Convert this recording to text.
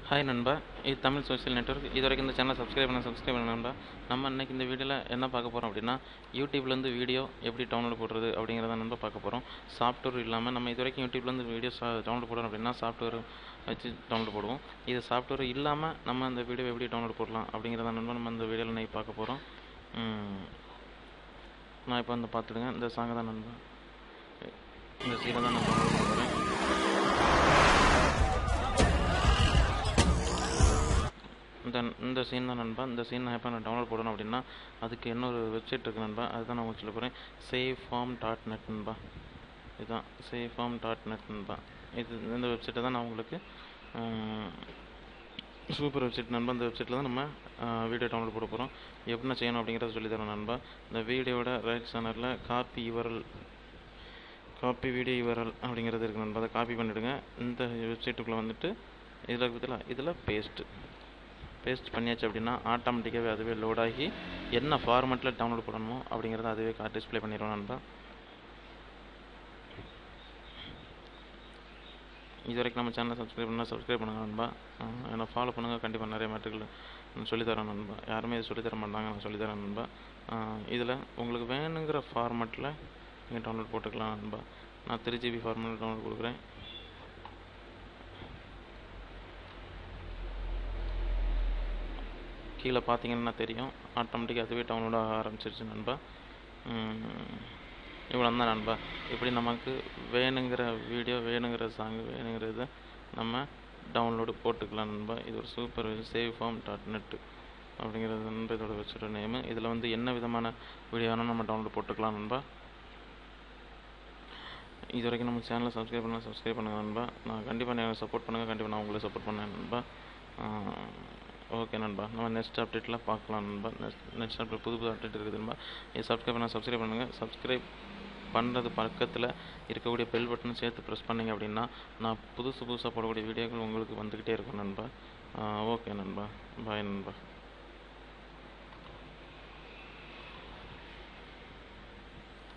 Hi நண்பா, இது Tamil social network. இது வரைக்கும் இந்த சேனலை சப்ஸ்கிரைப் பண்ண நண்பா. நம்ம இன்னைக்கு இந்த வீடியோவில் என்ன பார்க்க போகிறோம் அப்படின்னா, யூடியூப்லேருந்து வீடியோ எப்படி டவுன்லோட் போடுறது அப்படிங்கிறத நண்பா பார்க்க போகிறோம். சாஃப்ட்வேர் இல்லாமல் நம்ம இது வரைக்கும் யூடியூப்லேருந்து வீடியோஸ் டவுன்லோட் போடுறோம் அப்படின்னா சாஃப்ட்வேர் வச்சு டவுன்லோட் போடுவோம். இது சாஃப்ட்வேர் இல்லாமல் நம்ம அந்த வீடியோ எப்படி டவுன்லோட் போடலாம் அப்படிங்கிறத நண்பா நம்ம இந்த வீடியோவில் இன்னைக்கு பார்க்க போகிறோம். நான் இப்போ வந்து பார்த்துடுங்க, இந்த சாங்கை தான் நண்பா, இந்த சீனை தான் நான் டவுன்லோட் பண்ண போகிறேன். இந்த சீன் தான் நண்பா. இந்த சீன் நான் எப்போ நான் டவுன்லோட் போடணும் அப்படின்னா, அதுக்கு இன்னொரு வெப்சைட் இருக்குது நண்பா. அதுதான் நான் உங்களுக்கு சொல்ல போகிறேன். saveform.net நண்பா. இதுதான் saveform.net நண்பா. இந்த வெப்சைட்டை தான் நான் உங்களுக்கு சூப்பர் வெப்சைட் நண்பா. இந்த வெப்சைட்டில் தான் நம்ம வீடியோ டவுன்லோட் போட போகிறோம். எப்படின்னா செய்யணும் அப்படிங்கிறத சொல்லித்தரோம் நண்பா. இந்த வீடியோட ரைட் சேனலில் காப்பி வீடியோ யூஆர்எல் அப்படிங்கிறது இருக்குது நண்பா. அதை காப்பி பண்ணிவிடுங்க. இந்த வெப்சைட்டுக்குள்ளே வந்துட்டு இதில் பேஸ்ட் பண்ணியாச்சு அப்படின்னா ஆட்டோமேட்டிக்காகவே அதுவே லோட் ஆகி என்ன ஃபார்மெட்டில் டவுன்லோட் பண்ணணுமோ அப்படிங்கிறத அதுவே டிஸ்பிளே பண்ணிடுவோம் நண்பா. இது வரைக்கும் நம்ம சேனலை சப்ஸ்கிரைப் பண்ணுங்க நண்பா. என்னை ஃபாலோ பண்ணுங்கள். கண்டிப்பாக நிறைய மேட்டர்கள் சொல்லித்தரேன் நண்பா. யாருமே இது சொல்லித்தர மாட்டாங்க, நான் சொல்லித்தரேன் நண்பா. இதில் உங்களுக்கு வேணுங்கிற ஃபார்மெட்டில் நீங்கள் டவுன்லோட் போட்டுக்கலாம் நண்பா. நான் 3GB ஃபார்மெட்டில் டவுன்லோட் கொடுக்குறேன். கீழே பார்த்தீங்கன்னா தெரியும், ஆட்டோமேட்டிக்காக அதுவே டவுன்லோட் ஆக ஆரம்பிச்சிருச்சு நண்பா. இவ்வளோ தான் நண்பா. இப்படி நமக்கு வேணுங்கிற வீடியோ, வேணுங்கிற சாங்கு, வேணுங்கிறத நம்ம டவுன்லோடு போட்டுக்கலாம் நண்பா. இது ஒரு சூப்பர் saveform.net அப்படிங்கிறது நண்பா இதோட வெப்சைட் நேமு. இதில் வந்து என்ன விதமான வீடியோ வேணாலும் நம்ம டவுன்லோட் போட்டுக்கலாம் நண்பா. இது வரைக்கும் நம்ம சேனலை சப்ஸ்கிரைப் பண்ணுங்கள் நண்பா. நான் கண்டிப்பாக நீங்கள் சப்போர்ட் பண்ணுங்கள். கண்டிப்பாக நான் உங்களை சப்போர்ட் பண்ணேன் நண்பா. ஓகே நண்பா, நம்ம நெக்ஸ்ட் அப்டேட்டில் பார்க்கலாம் நண்பா. நெக்ஸ்ட் அப்டேட் புது அப்டேட் இருக்குது நண்பா. இது சப்ஸ்கிரைப் பண்ணுங்கள். சப்ஸ்கிரைப் பண்ணுறது பக்கத்தில் இருக்கக்கூடிய பெல் பட்டனை சேர்த்து ப்ரெஸ் பண்ணிங்க அப்படின்னா நான் புதுசாக போடக்கூடிய வீடியோக்கள் உங்களுக்கு வந்துக்கிட்டே இருக்கும் நண்பா. ஓகே நண்பா, பாய் நண்பா.